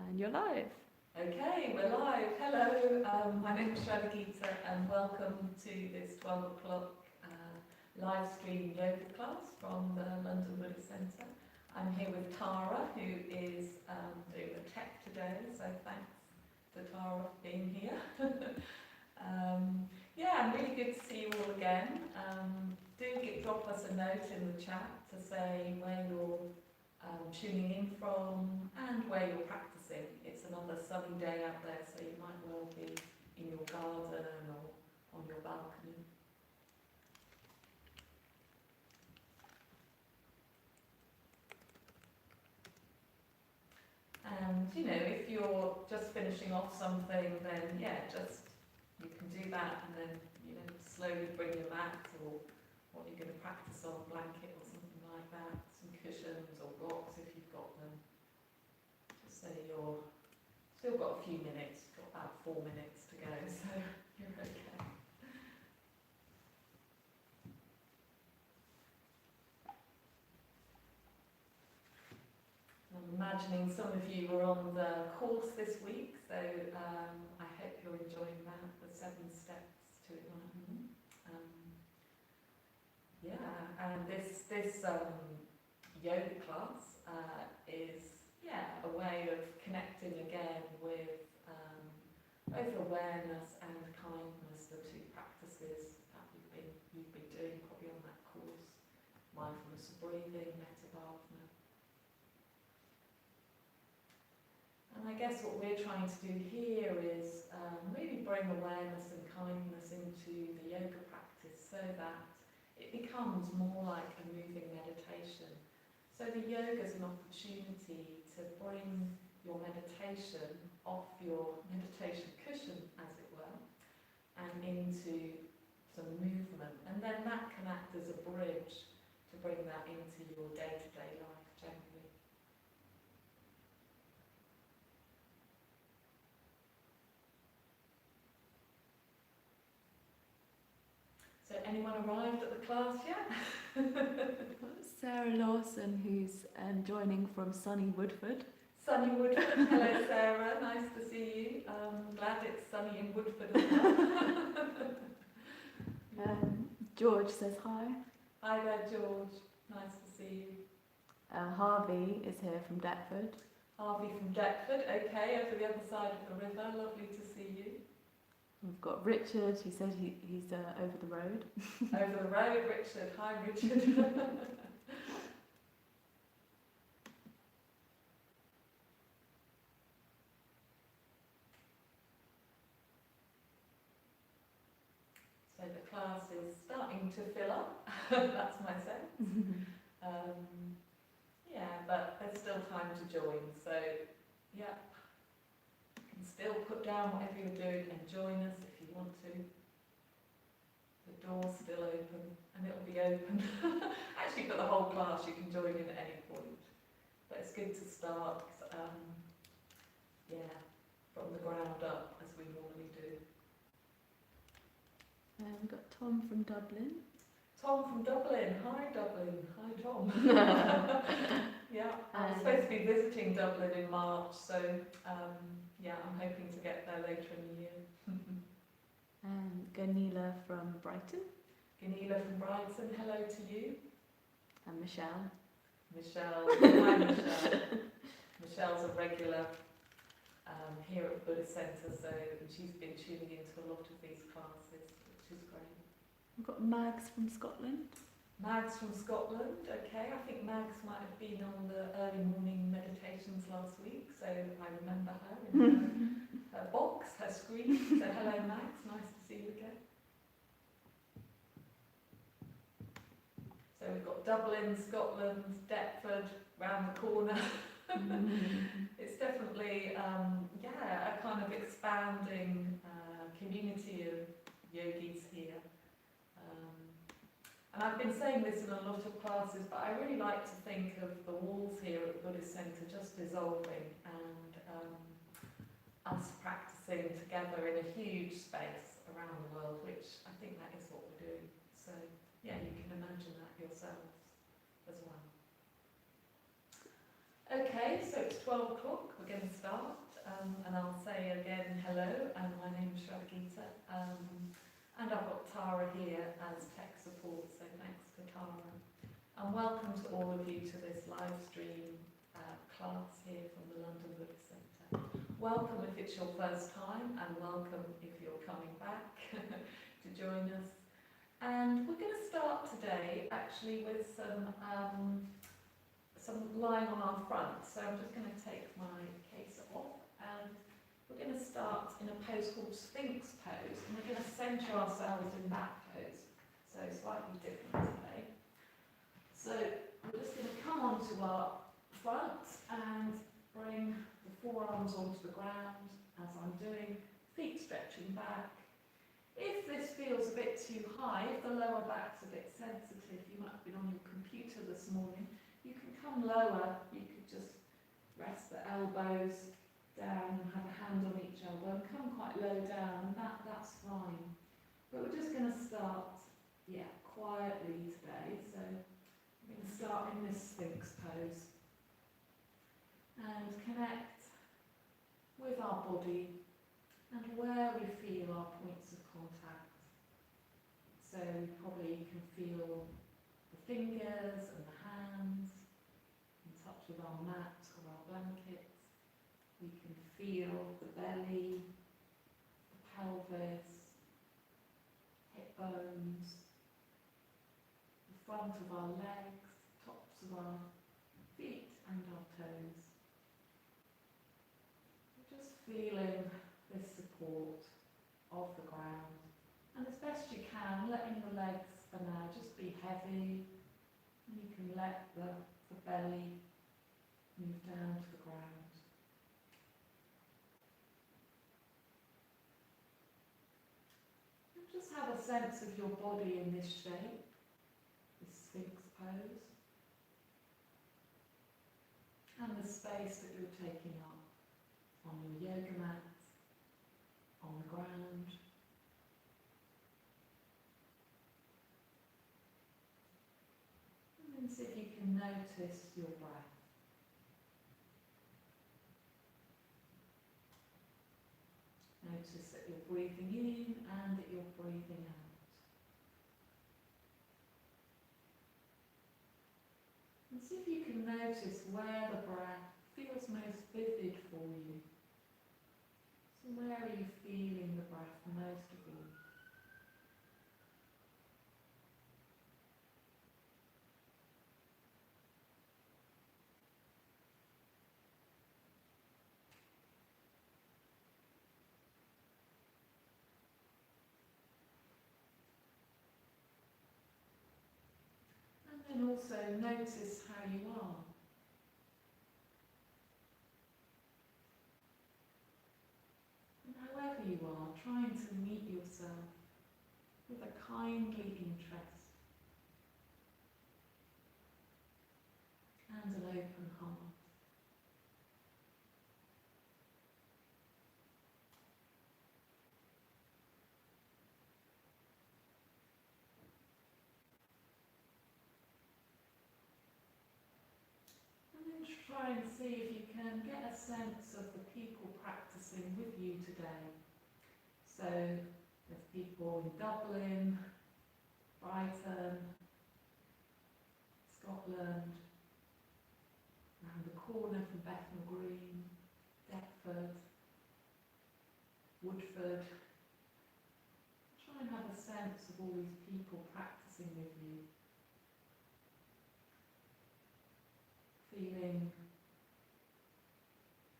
And you're live. Okay, we're live. Hello, my name is Sraddhagita and welcome to this 12 o'clock live stream yoga class from the London Buddhist Centre. I'm here with Tara, who is doing the tech today, so thanks to Tara for being here. Yeah, really good to see you all again. Drop us a note in the chat to say where you're tuning in from and where you're practicing. It's another sunny day out there, so you might well be in your garden or on your balcony. And you know, if you're just finishing off something, then yeah, you can do that, and then slowly bring your mat or what you're going to practice on, a blanket or something like that, some cushions or blocks if you've got them. Just so you're still got a few minutes, got about 4 minutes to go, so you're okay. I'm imagining some of you were on the course this week, so I hope you're enjoying that, the 7 steps to enlightenment. Yeah, and this yoga class is a way of connecting again with both awareness and kindness, the two practices that you've been doing probably on that course, mindfulness of breathing, metta bhavana. And I guess what we're trying to do here is really bring awareness and kindness into the yoga practice so that it becomes more like a moving meditation. So the yoga is an opportunity to bring your meditation off your meditation cushion, as it were, and into some movement. And then that can act as a bridge to bring that into your day-to-day life generally. So anyone arrived at the class yet? Sarah Lawson, who's joining from sunny Woodford. Sunny Woodford. Hello Sarah, nice to see you. Glad it's sunny in Woodford as well. George says hi. Hi there George, nice to see you. Harvey is here from Deptford. Harvey from Deptford, okay, over the other side of the river, lovely to see you. We've got Richard, he said he's over the road. Over the road, Richard. Hi, Richard. So the class is starting to fill up, that's my sense. But there's still time to join, so yeah. You can still put down whatever you're doing and join us if you want to. The door's still open, and it'll be open. Actually, for the whole class, you can join in at any point. But it's good to start, from the ground up, as we normally do. We've got Tom from Dublin. Tom from Dublin. Hi, Dublin. Hi, Tom. Yeah, I'm supposed to be visiting Dublin in March, so I'm hoping to get there later in the year. And Ganila from Brighton. Ganila from Brighton, hello to you. And Michelle. Hi Michelle. Michelle's a regular here at the Buddhist Centre, so she's been tuning into a lot of these classes, which is great. We've got Mags from Scotland. Mags from Scotland, okay. I think Mags might have been on the early morning meditations last week, so I remember her in her box, her screen. So hello Mags, nice to see you again. So we've got Dublin, Scotland, Deptford, round the corner. It's definitely a kind of expanding community of yogis here. And I've been saying this in a lot of classes, but I really like to think of the walls here at the Buddhist Centre just dissolving and us practicing together in a huge space around the world, which I think that is what we're doing. So yeah, you can imagine that yourselves as well. Okay, so it's 12 o'clock, we're going to start, and I'll say again hello, and my name is Sraddhagita, and I've got Tara here as tech support, so thanks to Tara. And welcome to all of you to this live stream class here from the London Buddhist Centre. Welcome if it's your first time, and welcome if you're coming back to join us. And we're going to start today actually with some lying on our front. So I'm just going to take my case off, and we're going to start in a pose called Sphinx pose, and we're going to centre ourselves in that pose. So slightly different today. So we're just going to come onto our front and bring the forearms onto the ground as I'm doing, feet stretching back. If this feels a bit too high, if the lower back's a bit sensitive, you might have been on your computer this morning, you can come lower. You could just rest the elbows down and have a hand on each elbow and come quite low down, and that's fine. But we're just going to start, quietly today. So we're going to start in this Sphinx pose and connect with our body and where we feel our points of contact. So probably you can feel the fingers and the hands in touch with our mat or our blanket. We can feel the belly, the pelvis, hip bones, the front of our legs, tops of our feet and our toes. Just feeling this support of the ground, and as best you can, letting the legs for now just be heavy, and you can let the belly move down to the ground. And just have a sense of your body in this shape, this Sphinx pose, and the space that you're taking up on your yoga mat, on the ground. And then see if you can notice your breath. Notice that you're breathing in and that you're breathing out. And see if you can notice where the breath feels most vivid for you. So where are you feeling the breath most of all? And then also notice how you are. However you are, trying to meet yourself with a kindly interest and an open heart. And then try and see if you can get a sense of the people practicing with you today. So there's people in Dublin, Brighton, Scotland, around the corner from Bethnal Green, Deptford, Woodford. Try and have a sense of all these people practicing with you. Feeling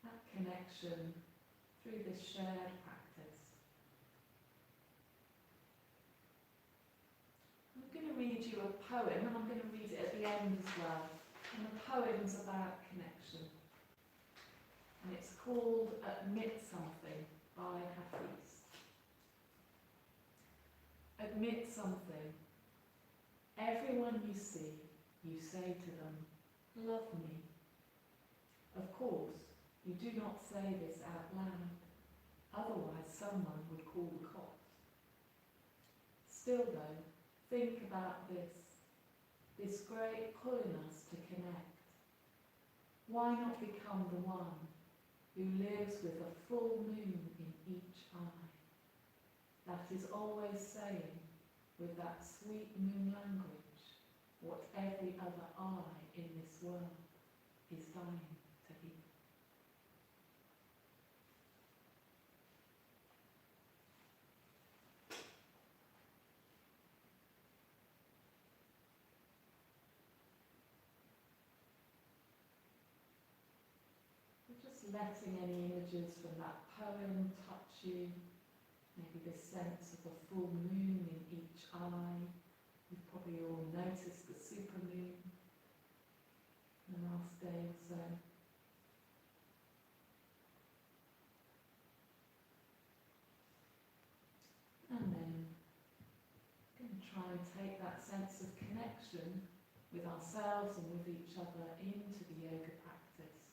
that connection through this shared practice. I'm going to read you a poem, and I'm going to read it at the end as well. And the poem's about connection. And it's called Admit Something by Hafiz. Admit something. Everyone you see, you say to them, "Love me." Of course, you do not say this out loud, otherwise someone would call the cops. Still though, think about this great pull in us to connect. Why not become the one who lives with a full moon in each eye? That is always saying, with that sweet moon language, what every other eye in this world is dying to hear. Just letting any images from that poem touch you. Maybe this sense of a full moon in each eye. You've probably all noticed the supermoon in the last day or so. And then we're going to try and take that sense of connection with ourselves and with each other into the yoga practice.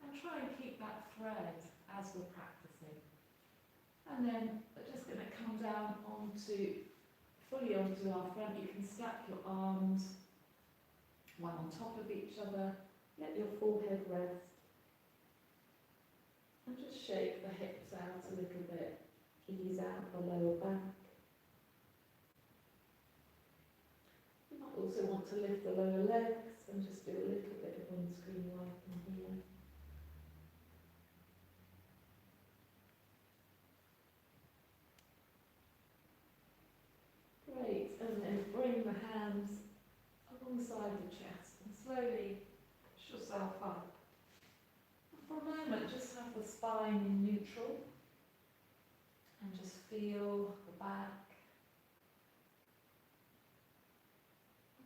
And try and keep that thread as we're practicing. And then we're just going to come down fully onto our front. You can stack your arms one on top of each other. Let your forehead rest. And just shake the hips out a little bit. Ease out the lower back. You might also want to lift the lower legs and just do a little bit of windscreen wiping here. Great, and then bring the hands alongside the chest and slowly push yourself up. And for a moment, just have the spine in neutral and just feel the back.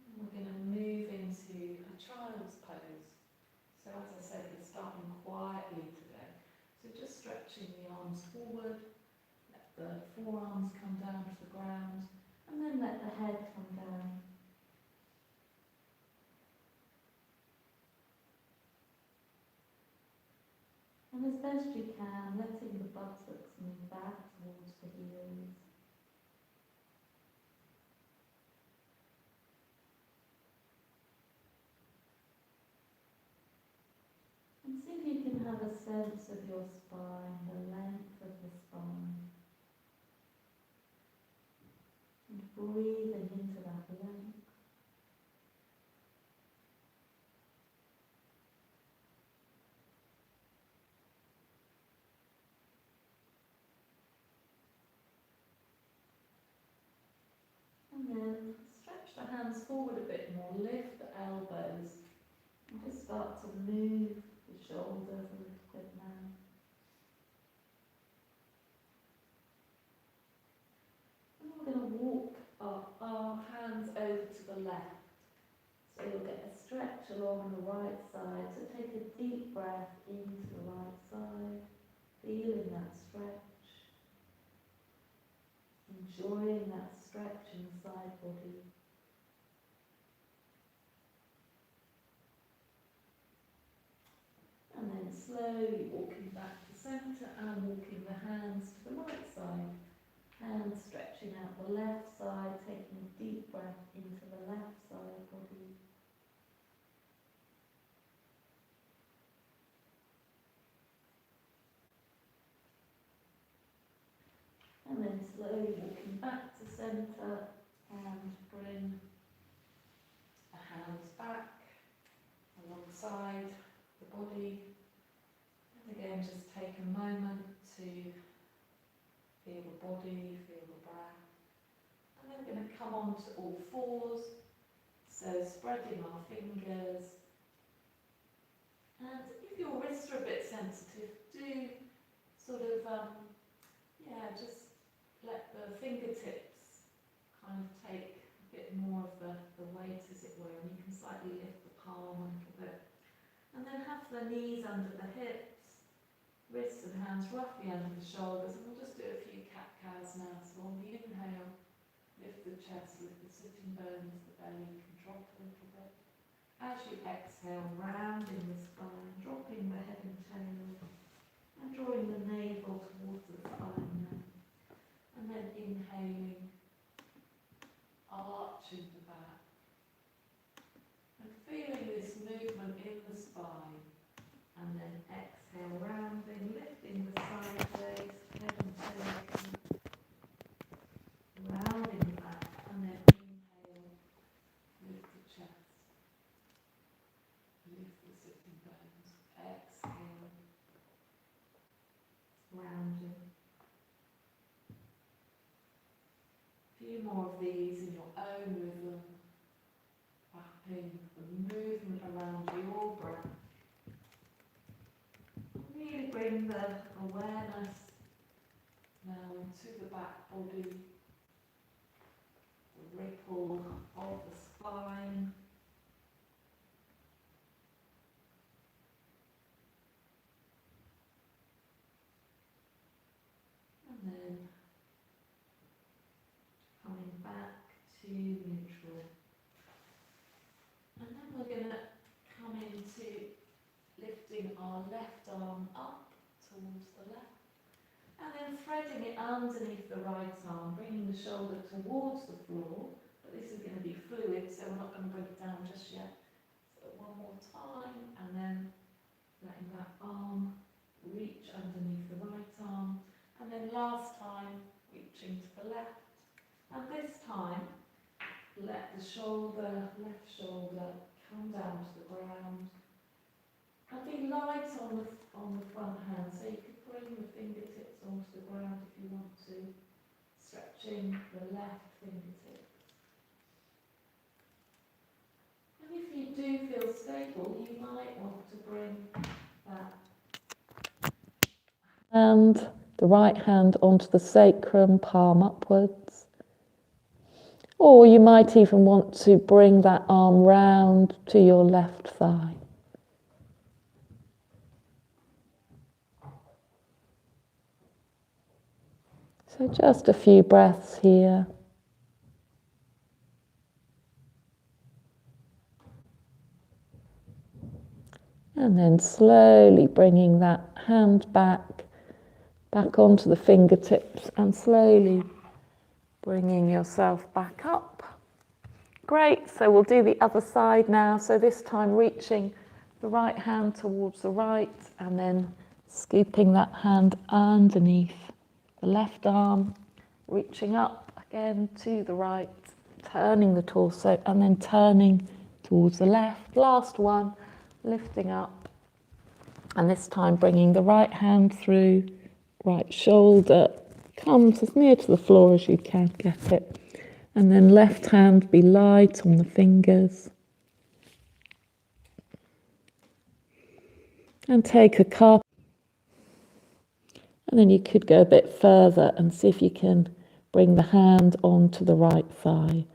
And we're going to move into a child's pose. So as I said, we're starting quietly today. So just stretching the arms forward, let the forearms come down to the ground. And then let the head come down. And as best you can, letting the buttocks move back towards the heels. And see if you can have a sense of your spine, the length of the spine. And breathing into that length. And then stretch the hands forward a bit more, lift the elbows, and just start to move the shoulders a little bit now. And we're going to walk our hands over to the left. So you'll get a stretch along the right side. So take a deep breath into the right side, feeling that stretch, enjoying that stretch in the side body. And then slowly walking back to centre and walking the hands to the right side. Hands stretching out the left side, taking a deep breath into the left side body. And then slowly walking back to centre and bring the hands back alongside the body. And again, just take a moment to feel the body, feel the breath. And then we're going to come on to all fours. So spreading our fingers. And if your wrists are a bit sensitive, do sort of, just let the fingertips kind of take a bit more of the weight, as it were, and you can slightly lift the palm a little bit. And then have the knees under the hips, wrists and hands roughly under the shoulders, and we'll just do a few cat-cows now. So on the inhale, lift the chest, lift the sitting bones, the belly can drop a little bit. As you exhale, rounding the spine, dropping the head and tail, and drawing the navel towards the spine now. And then inhaling, arching the back. And feeling this movement in the spine. more of these in your own rhythm, wrapping the movement around your breath. Really bring the awareness now into the back body, the ripple of the spine. And then coming back to neutral. And then we're going to come into lifting our left arm up towards the left. And then threading it underneath the right arm, bringing the shoulder towards the floor. But this is going to be fluid, so we're not going to bring it down just yet. So one more time, and then letting that arm reach underneath the right arm. And then last time, reaching to the left. And this time, let the shoulder, left shoulder, come down to the ground. And be light on the front hand, so you could bring the fingertips onto the ground if you want to, stretching the left fingertips. And if you do feel stable, you might want to bring that and the right hand onto the sacrum, palm upwards. Or you might even want to bring that arm round to your left thigh. So just a few breaths here. And then slowly bringing that hand back onto the fingertips and slowly bringing yourself back up. Great, so we'll do the other side now. So this time reaching the right hand towards the right and then scooping that hand underneath the left arm, reaching up again to the right, turning the torso and then turning towards the left. Last one, lifting up and this time bringing the right hand through, right shoulder comes as near to the floor as you can get it. And then left hand be light on the fingers. And take a cup. And then you could go a bit further and see if you can bring the hand onto the right thigh.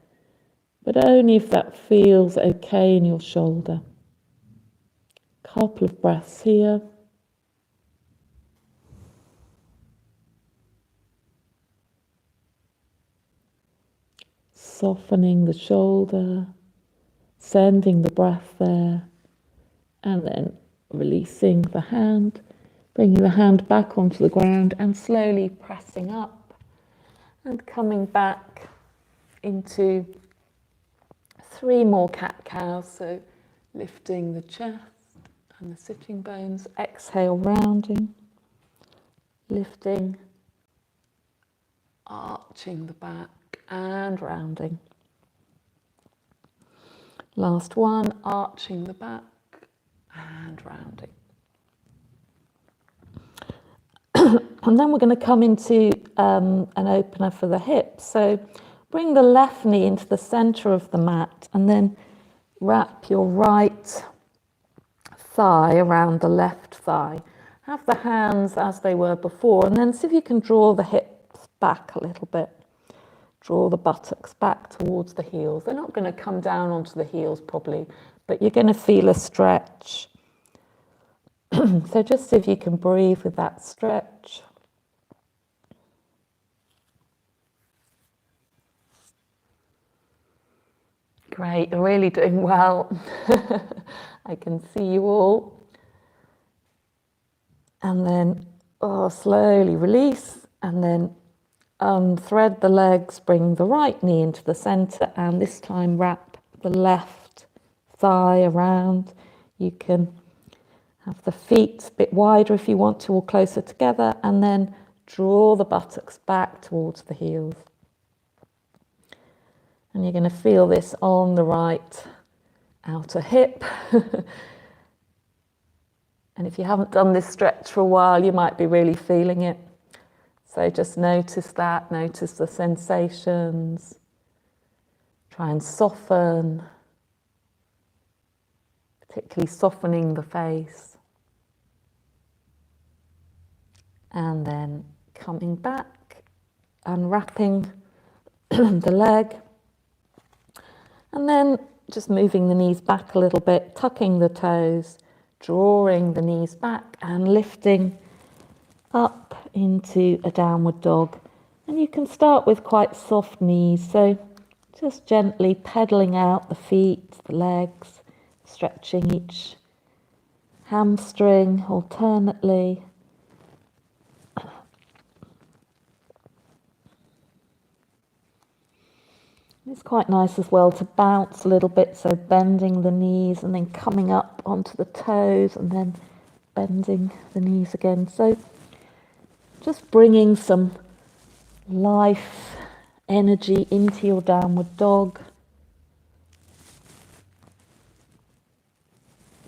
But only if that feels okay in your shoulder. Couple of breaths here. Softening the shoulder, sending the breath there, and then releasing the hand, bringing the hand back onto the ground and slowly pressing up and coming back into 3 more cat-cows. So lifting the chest and the sitting bones, exhale, rounding, lifting, arching the back and rounding. Last one, arching the back and rounding. And then we're going to come into an opener for the hips. So bring the left knee into the center of the mat and then wrap your right thigh around the left thigh. Have the hands as they were before and then see if you can draw the hips back a little bit. Draw the buttocks back towards the heels. They're not going to come down onto the heels probably, but you're going to feel a stretch. So just see if you can breathe with that stretch. Great, you're really doing well. I can see you all. And then slowly release and then thread the legs, bring the right knee into the center and this time wrap the left thigh around. You can have the feet a bit wider if you want to, or closer together, and then draw the buttocks back towards the heels. And you're going to feel this on the right outer hip. And if you haven't done this stretch for a while, you might be really feeling it. So just notice that, notice the sensations. Try and soften, particularly softening the face. And then coming back, unwrapping the leg. And then just moving the knees back a little bit, tucking the toes, drawing the knees back and lifting up into a downward dog. And you can start with quite soft knees, so just gently pedaling out the feet, the legs, stretching each hamstring alternately. It's quite nice as well to bounce a little bit, so bending the knees and then coming up onto the toes and then bending the knees again. So just bringing some life energy into your downward dog.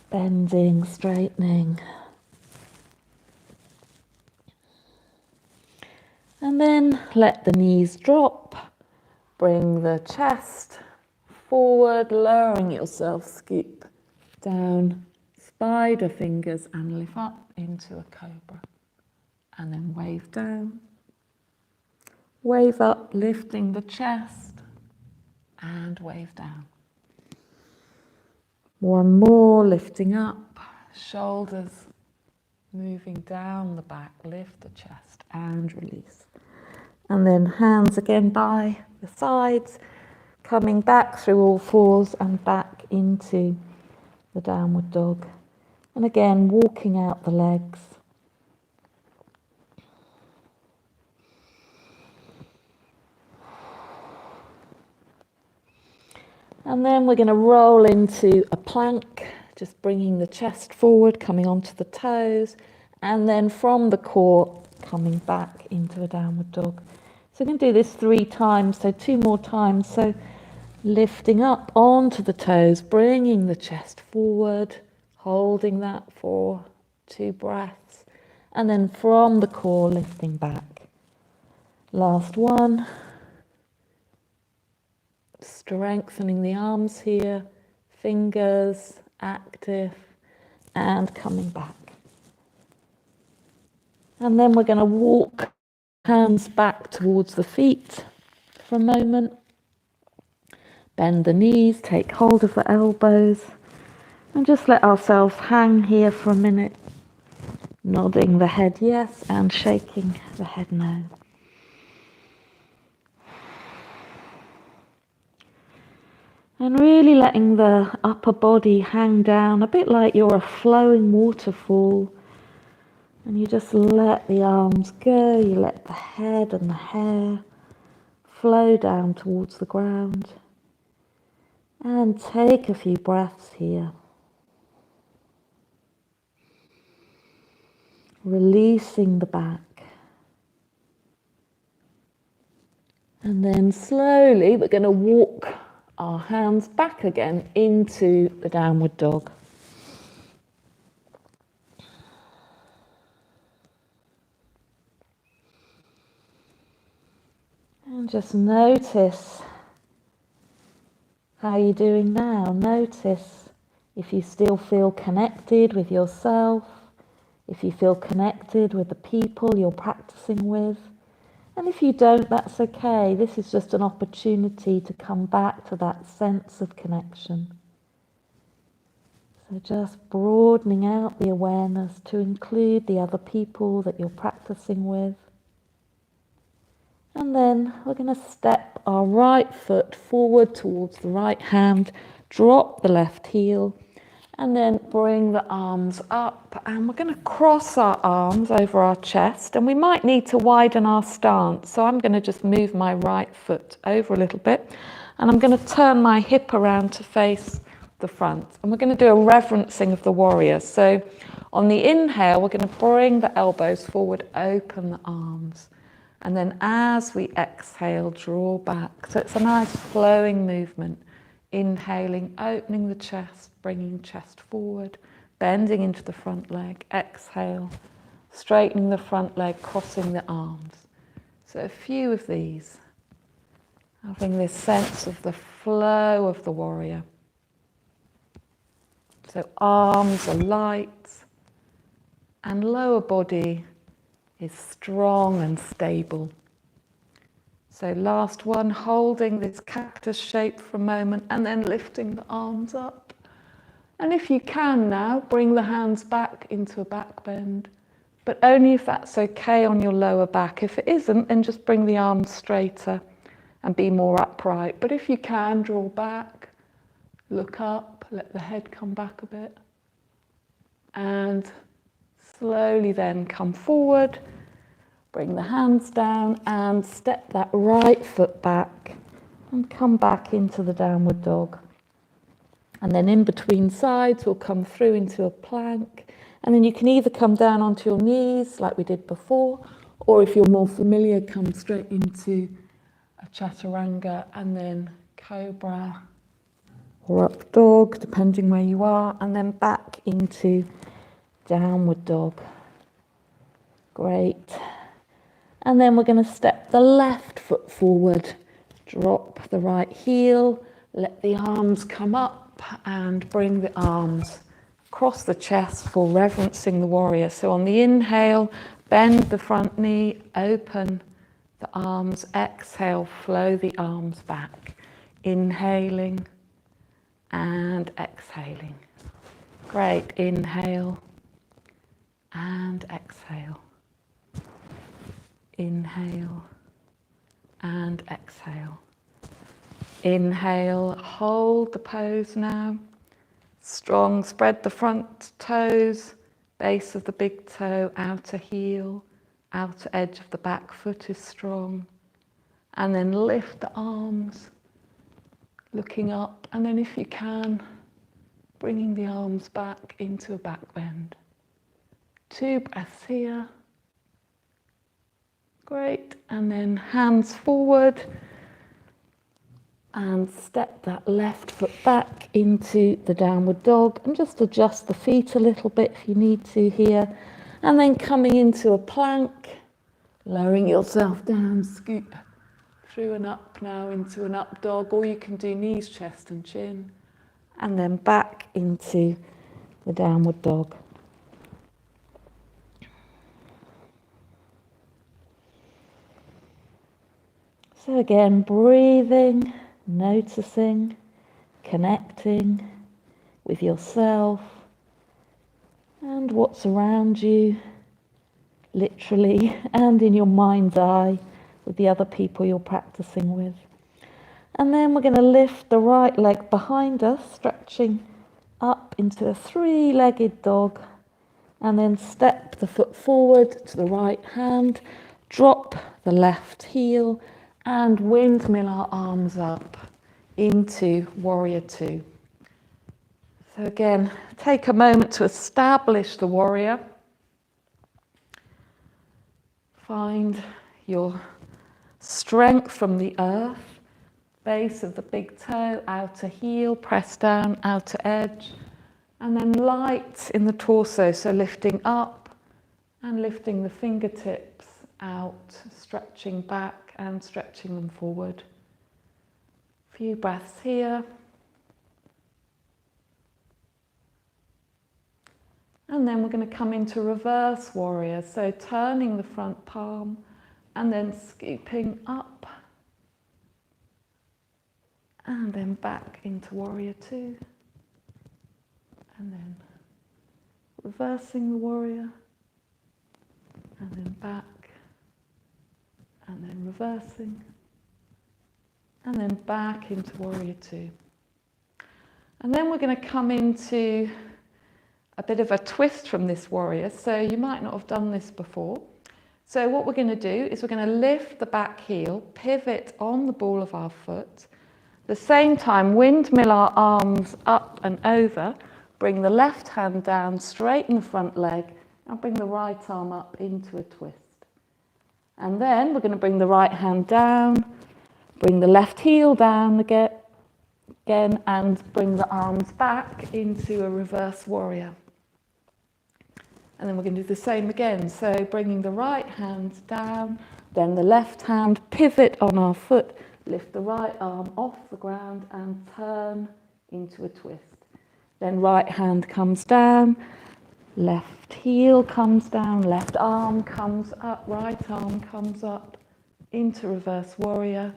Bending, straightening. And then let the knees drop. Bring the chest forward, lowering yourself, scoop down, spider fingers and lift up into a cobra. And then wave down. Wave up, lifting the chest and wave down. One more, lifting up, shoulders moving down the back, lift the chest and release. And then hands again by the sides, coming back through all fours and back into the downward dog. And again, walking out the legs. And then we're going to roll into a plank, just bringing the chest forward, coming onto the toes, and then from the core, coming back into a downward dog. So we're going to do this 3 times, so 2 more times. So lifting up onto the toes, bringing the chest forward, holding that for 2 breaths, and then from the core, lifting back. Last one. Strengthening the arms here, fingers active, and coming back. And then we're going to walk hands back towards the feet for a moment. Bend the knees, take hold of the elbows, and just let ourselves hang here for a minute, nodding the head yes and shaking the head no. And really letting the upper body hang down, a bit like you're a flowing waterfall. And you just let the arms go, you let the head and the hair flow down towards the ground. And take a few breaths here. Releasing the back. And then slowly we're going to walk our hands back again into the downward dog. And just notice how you're doing now. Notice if you still feel connected with yourself, if you feel connected with the people you're practicing with. And if you don't, that's okay. This is just an opportunity to come back to that sense of connection. So just broadening out the awareness to include the other people that you're practicing with. And then we're going to step our right foot forward towards the right hand, drop the left heel, and then bring the arms up. And we're going to cross our arms over our chest, and we might need to widen our stance. So I'm going to just move my right foot over a little bit, and I'm going to turn my hip around to face the front. And we're going to do a reverencing of the warrior. So on the inhale, we're going to bring the elbows forward, open the arms. And then as we exhale, draw back. So it's a nice flowing movement. Inhaling, opening the chest, bringing chest forward, bending into the front leg. Exhale, straightening the front leg, crossing the arms. So a few of these. Having this sense of the flow of the warrior. So arms are light and lower body is strong and stable. So last one, holding this cactus shape for a moment and then lifting the arms up. And if you can now, bring the hands back into a back bend, but only if that's okay on your lower back. If it isn't, then just bring the arms straighter and be more upright. But if you can, draw back, look up, let the head come back a bit. And slowly then come forward, bring the hands down and step that right foot back and come back into the downward dog. And then in between sides, we'll come through into a plank. And then you can either come down onto your knees like we did before, or if you're more familiar, come straight into a chaturanga and then cobra or up dog, depending where you are, and then back into downward dog. Great. And then we're going to step the left foot forward, drop the right heel, let the arms come up and bring the arms across the chest for reverencing the warrior. So on the inhale, bend the front knee, open the arms, exhale, flow the arms back. Inhaling and exhaling. Great, inhale and exhale. Inhale and exhale. Inhale, hold the pose now. Strong, spread the front toes, base of the big toe, outer heel, outer edge of the back foot is strong. And then lift the arms, looking up. And then if you can, bringing the arms back into a back bend. 2 breaths here. Great. And then hands forward. And step that left foot back into the downward dog and just adjust the feet a little bit if you need to here. And then coming into a plank, lowering yourself down, scoop through and up now into an up dog, or you can do knees, chest and chin, and then back into the downward dog. So again, breathing, noticing, connecting with yourself and what's around you, literally, and in your mind's eye with the other people you're practicing with. And then we're going to lift the right leg behind us, stretching up into a 3-legged dog, and then step the foot forward to the right hand, drop the left heel, and windmill our arms up into warrior 2. So again, take a moment to establish the warrior. Find your strength from the earth, base of the big toe, outer heel, press down, outer edge, and then light in the torso, so lifting up and lifting the fingertips out, stretching back and stretching them forward. A few breaths here. And then we're going to come into reverse warrior, so turning the front palm and then scooping up and then back into warrior 2 and then reversing the warrior and then back and then reversing and then back into warrior 2. And then we're going to come into a bit of a twist from this warrior, so you might not have done this before. So what we're going to do is we're going to lift the back heel, pivot on the ball of our foot, at the same time windmill our arms up and over, bring the left hand down, straighten the front leg, and bring the right arm up into a twist. And then we're going to bring the right hand down, bring the left heel down again, and bring the arms back into a reverse warrior. And then we're going to do the same again. So bringing the right hand down, then the left hand, pivot on our foot, lift the right arm off the ground and turn into a twist. Then right hand comes down, left heel comes down, left arm comes up, right arm comes up into reverse warrior.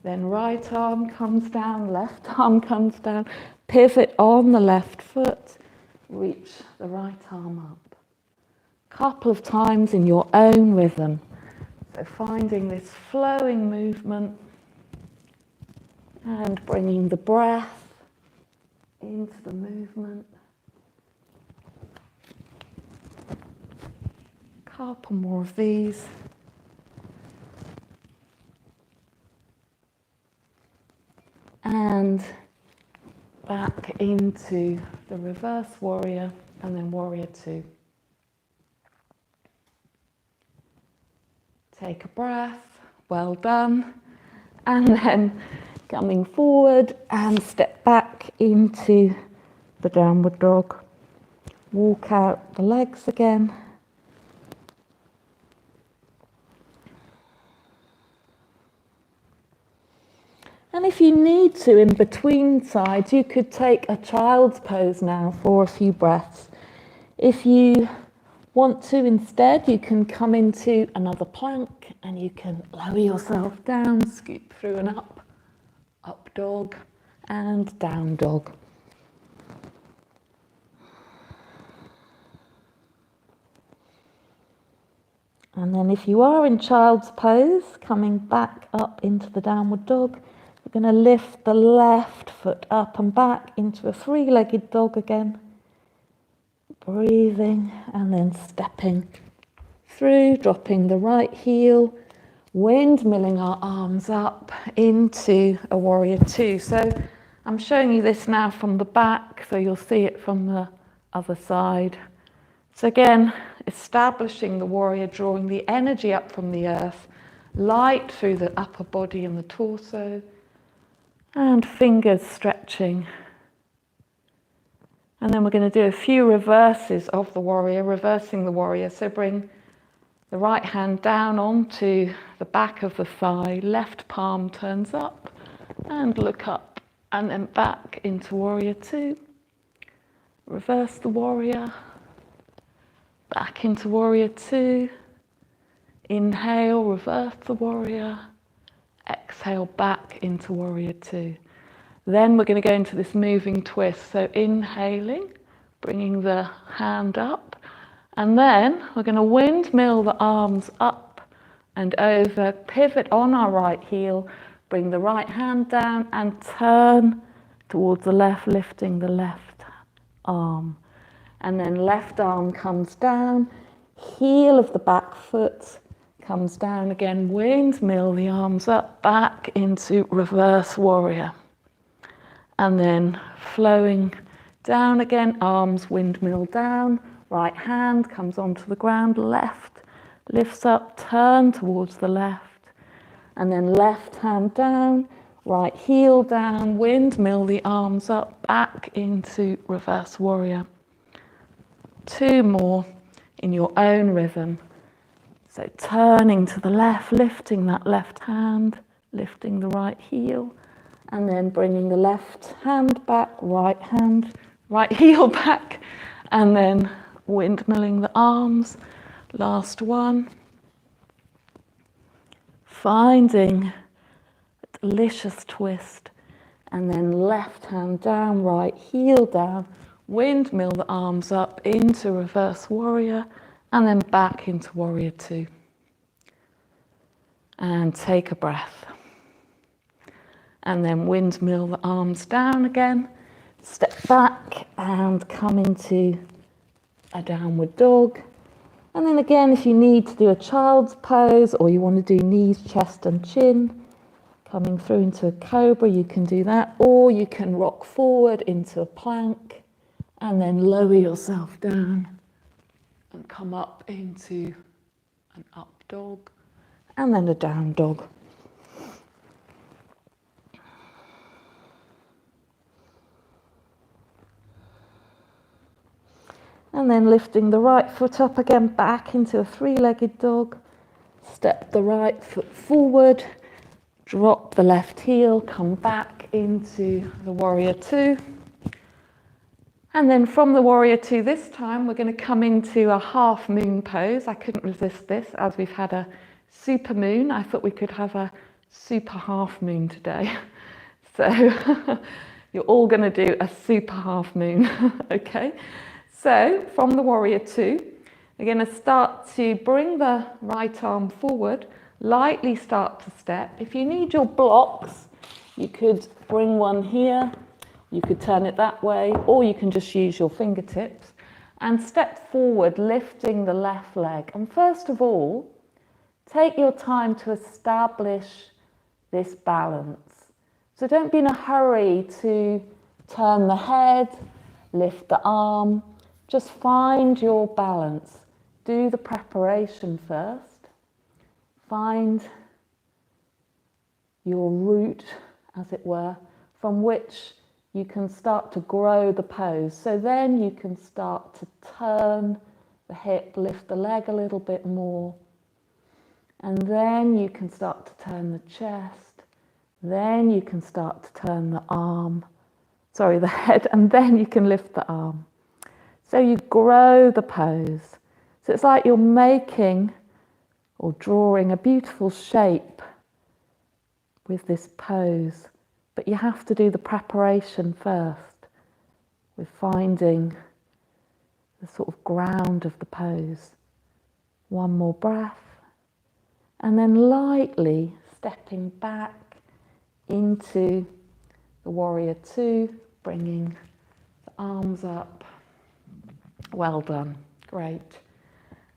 Then right arm comes down, left arm comes down, pivot on the left foot, reach the right arm up. Couple of times in your own rhythm. So finding this flowing movement and bringing the breath into the movement. Couple more of these. And back into the reverse warrior and then warrior two. Take a breath, well done. And then coming forward and step back into the downward dog. Walk out the legs again. And if you need to, in between sides, you could take a child's pose now for a few breaths. If you want to instead, you can come into another plank and you can lower yourself down, scoop through and up dog and down dog. And then if you are in child's pose, coming back up into the downward dog, you're going to lift the left foot up and back into a three-legged dog again. Breathing and then stepping through, dropping the right heel, windmilling our arms up into a warrior two. So I'm showing you this now from the back, so you'll see it from the other side. So again, establishing the warrior, drawing the energy up from the earth, light through the upper body and the torso, and fingers stretching. And then we're going to do a few reverses of the warrior, reversing the warrior. So bring the right hand down onto the back of the thigh, left palm turns up, and look up, and then back into warrior two. Reverse the warrior, back into warrior two. Inhale, reverse the warrior. Exhale, back into warrior two. Then we're going to go into this moving twist. So inhaling, bringing the hand up. And then we're going to windmill the arms up and over, pivot on our right heel, bring the right hand down and turn towards the left, lifting the left arm. And then left arm comes down, heel of the back foot comes down again, windmill the arms up, back into reverse warrior. And then flowing down again, arms windmill down, right hand comes onto the ground, left lifts up, turn towards the left. And then left hand down, right heel down, windmill the arms up, back into reverse warrior. Two more in your own rhythm. So turning to the left, lifting that left hand, lifting the right heel, and then bringing the left hand back, right heel back, and then windmilling the arms. Last one. Finding a delicious twist, and then left hand down, right heel down, windmill the arms up into reverse warrior, and then back into warrior two. And take a breath. And then windmill the arms down again, step back and come into a downward dog. And then again, if you need to do a child's pose or you want to do knees, chest and chin, coming through into a cobra, you can do that. Or you can rock forward into a plank and then lower yourself down and come up into an up dog and then a down dog. And then lifting the right foot up again, back into a three-legged dog. Step the right foot forward, Drop the left heel, come back into the warrior two. And then from the warrior two this time, we're going to come into a half moon pose. I couldn't resist this as we've had a super moon. I thought we could have a super half moon today. So you're all going to do a super half moon, okay? So from the warrior two, we're going to start to bring the right arm forward, lightly start to step. If you need your blocks, you could bring one here, you could turn it that way, or you can just use your fingertips and step forward, lifting the left leg. And first of all, take your time to establish this balance. So don't be in a hurry to turn the head, lift the arm, just find your balance. Do the preparation first. Find your route, as it were, from which you can start to grow the pose. So then you can start to turn the hip, lift the leg a little bit more. And then you can start to turn the chest. Then you can start to turn the head, and then you can lift the arm. So you grow the pose. So it's like you're making or drawing a beautiful shape with this pose. But you have to do the preparation first with finding the sort of ground of the pose. One more breath. And then lightly stepping back into the warrior two, bringing the arms up. Well done, great.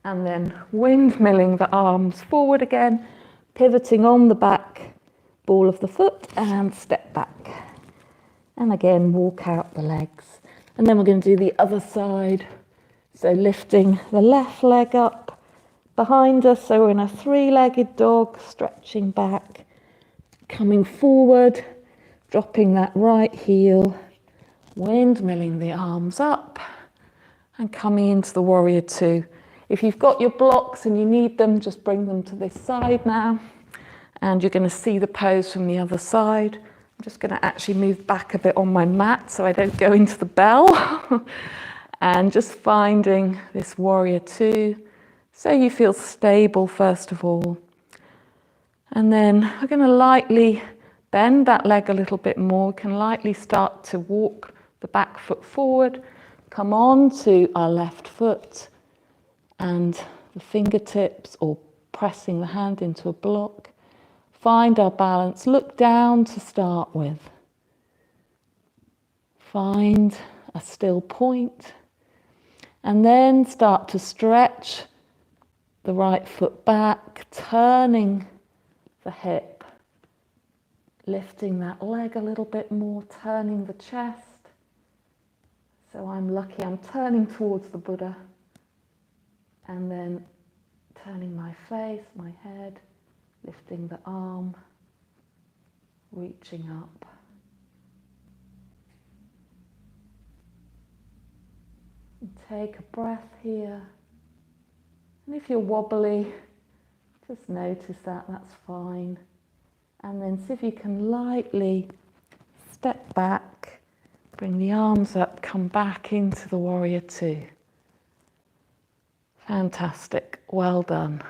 And then windmilling the arms forward again, pivoting on the back ball of the foot and step back. And again, walk out the legs. And then we're going to do the other side. So lifting the left leg up behind us, so we're in a three-legged dog, stretching back. Coming forward, dropping that right heel, windmilling the arms up and coming into the warrior two. If you've got your blocks and you need them, just bring them to this side now. And you're going to see the pose from the other side. I'm just going to actually move back a bit on my mat so I don't go into the bell. And just finding this warrior two. So you feel stable first of all. And then we're going to lightly bend that leg a little bit more. We can lightly start to walk the back foot forward, come on to our left foot and the fingertips or pressing the hand into a block. Find our balance, look down to start with. Find a still point and then start to stretch the right foot back, turning the hip, lifting that leg a little bit more, turning the chest. So I'm lucky I'm turning towards the Buddha and then turning my face, my head, lifting the arm, reaching up. And take a breath here. And if you're wobbly, just notice that, that's fine. And then see if you can lightly step back, bring the arms up, come back into the warrior two. Fantastic, well done.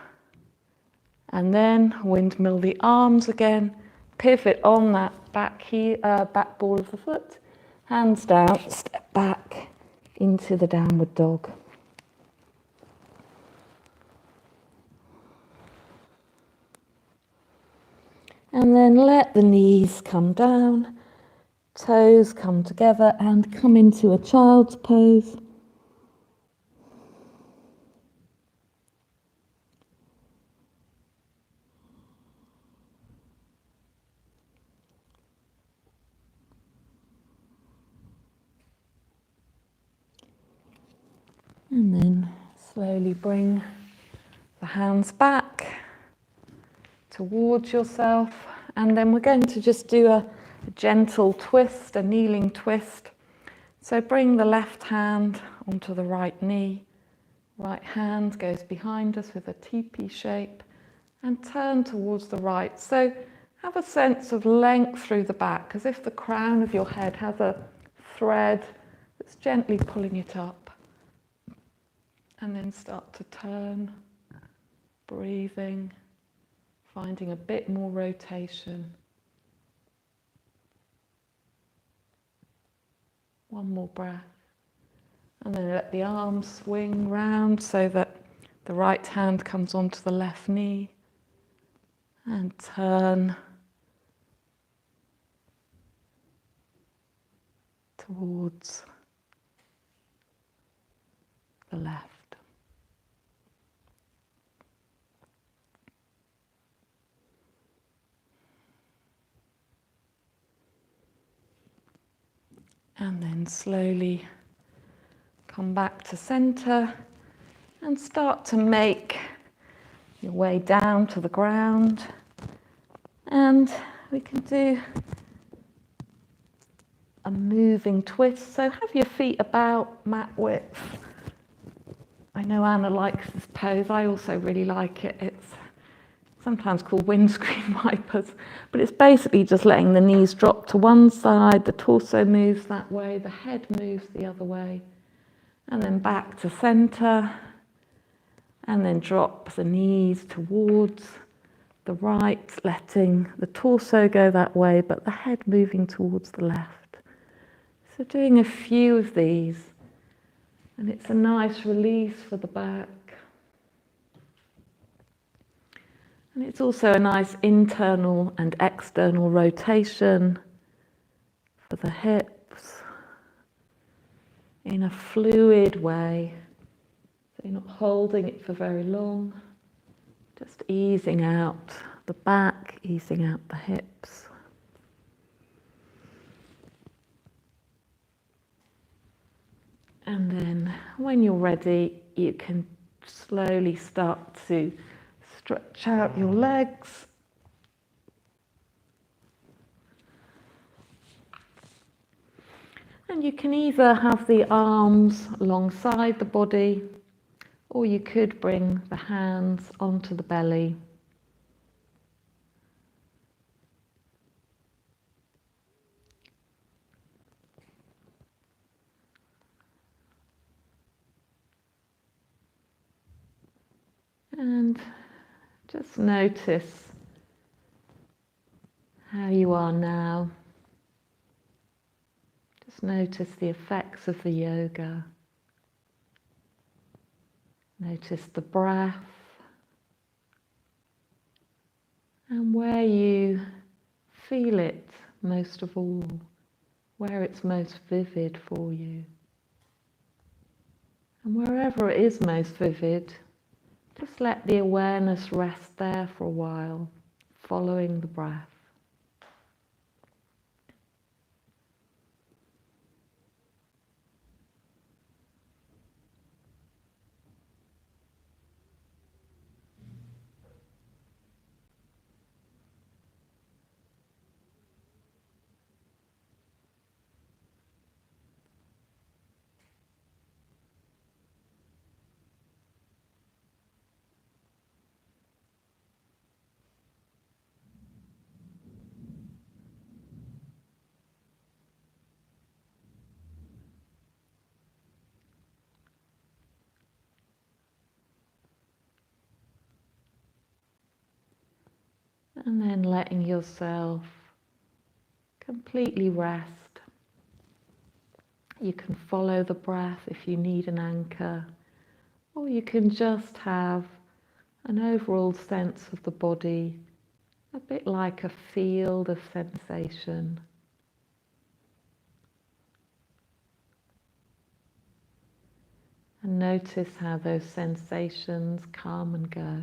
And then windmill the arms again, pivot on that back ball of the foot, hands down, step back into the downward dog. And then let the knees come down, toes come together and come into a child's pose. And then slowly bring the hands back towards yourself, and then we're going to just do a gentle twist, a kneeling twist. So bring the left hand onto the right knee, right hand goes behind us with a teepee shape and turn towards the right. So have a sense of length through the back, as if the crown of your head has a thread that's gently pulling it up. And then start to turn, breathing, finding a bit more rotation. One more breath. And then let the arms swing round so that the right hand comes onto the left knee. And turn towards the left. And then slowly come back to center and start to make your way down to the ground. And we can do a moving twist. So have your feet about mat width. I know Anna likes this pose. I also really like it. It's sometimes called windscreen wipers, but it's basically just letting the knees drop to one side, the torso moves that way, the head moves the other way, and then back to center, and then drop the knees towards the right, letting the torso go that way, but the head moving towards the left. So doing a few of these, and it's a nice release for the back. And it's also a nice internal and external rotation for the hips in a fluid way. So you're not holding it for very long, just easing out the back, easing out the hips. And then when you're ready, you can slowly start to stretch out your legs. And you can either have the arms alongside the body, or you could bring the hands onto the belly. And just notice how you are now. Just notice the effects of the yoga. Notice the breath and where you feel it most of all, where it's most vivid for you. And wherever it is most vivid, just let the awareness rest there for a while, following the breath. And then letting yourself completely rest. You can follow the breath if you need an anchor, or you can just have an overall sense of the body, a bit like a field of sensation. And notice how those sensations come and go.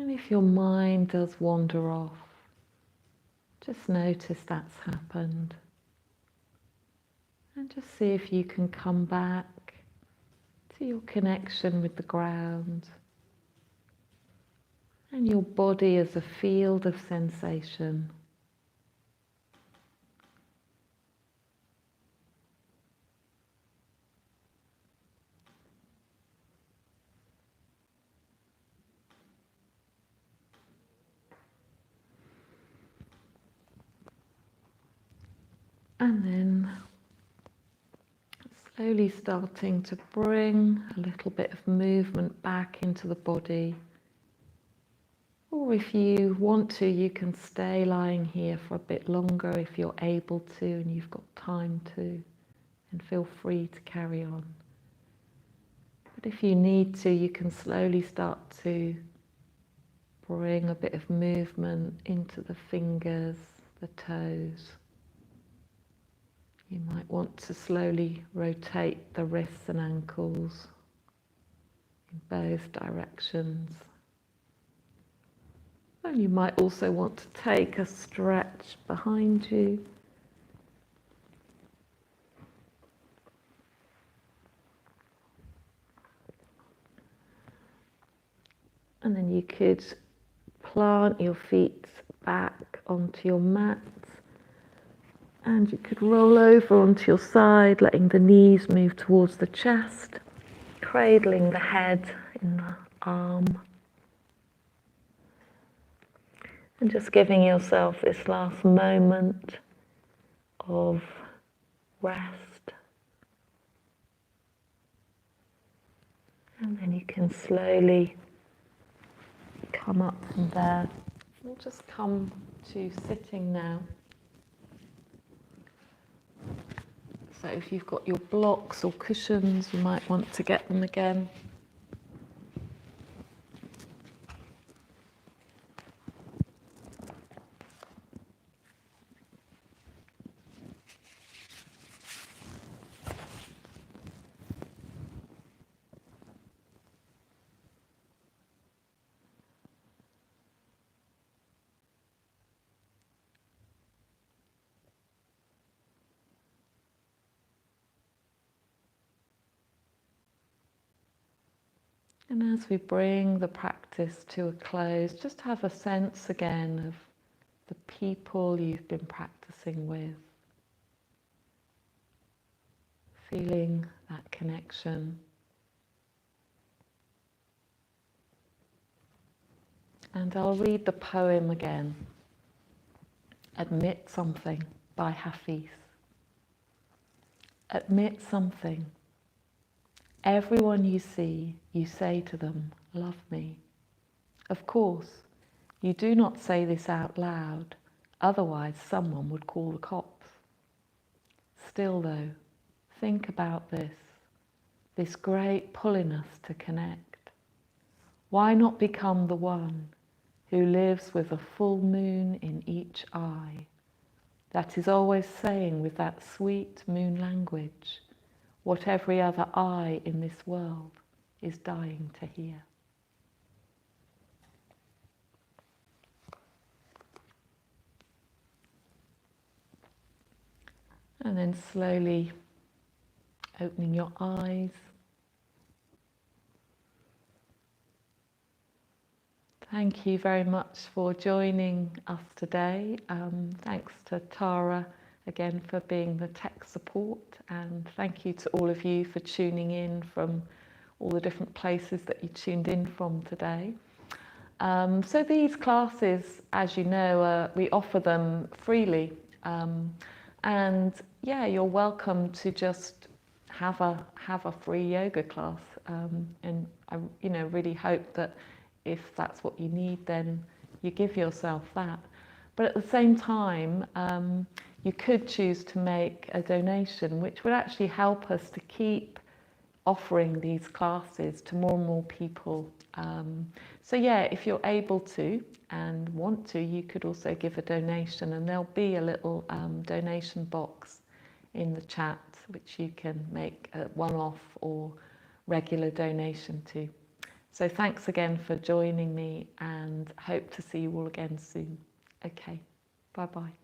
And if your mind does wander off, just notice that's happened. And just see if you can come back to your connection with the ground and your body as a field of sensation. And then slowly starting to bring a little bit of movement back into the body. Or if you want to, you can stay lying here for a bit longer if you're able to and you've got time to, and feel free to carry on. But if you need to, you can slowly start to bring a bit of movement into the fingers, the toes. You might want to slowly rotate the wrists and ankles in both directions. And you might also want to take a stretch behind you. And then you could plant your feet back onto your mat. And you could roll over onto your side, letting the knees move towards the chest, cradling the head in the arm. And just giving yourself this last moment of rest. And then you can slowly come up from there. We'll just come to sitting now. So if you've got your blocks or cushions, you might want to get them again. And as we bring the practice to a close, just have a sense again of the people you've been practicing with. Feeling that connection. And I'll read the poem again. Admit Something by Hafiz. Admit something. Everyone you see, you say to them, love me. Of course, you do not say this out loud, otherwise someone would call the cops. Still though, think about this great pulliness to connect. Why not become the one who lives with a full moon in each eye, that is always saying with that sweet moon language, what every other eye in this world is dying to hear. And then slowly opening your eyes. Thank you very much for joining us today. Thanks to Tara again for being the tech support, and thank you to all of you for tuning in from all the different places that you tuned in from today. So these classes, as you know, we offer them freely, and yeah, you're welcome to just have a free yoga class, and I really hope that if that's what you need, then you give yourself that. But at the same time, you could choose to make a donation, which would actually help us to keep offering these classes to more and more people. So yeah, if you're able to and want to, you could also give a donation, and there'll be a little donation box in the chat which you can make a one-off or regular donation to. So thanks again for joining me, and hope to see you all again soon. Okay, bye-bye.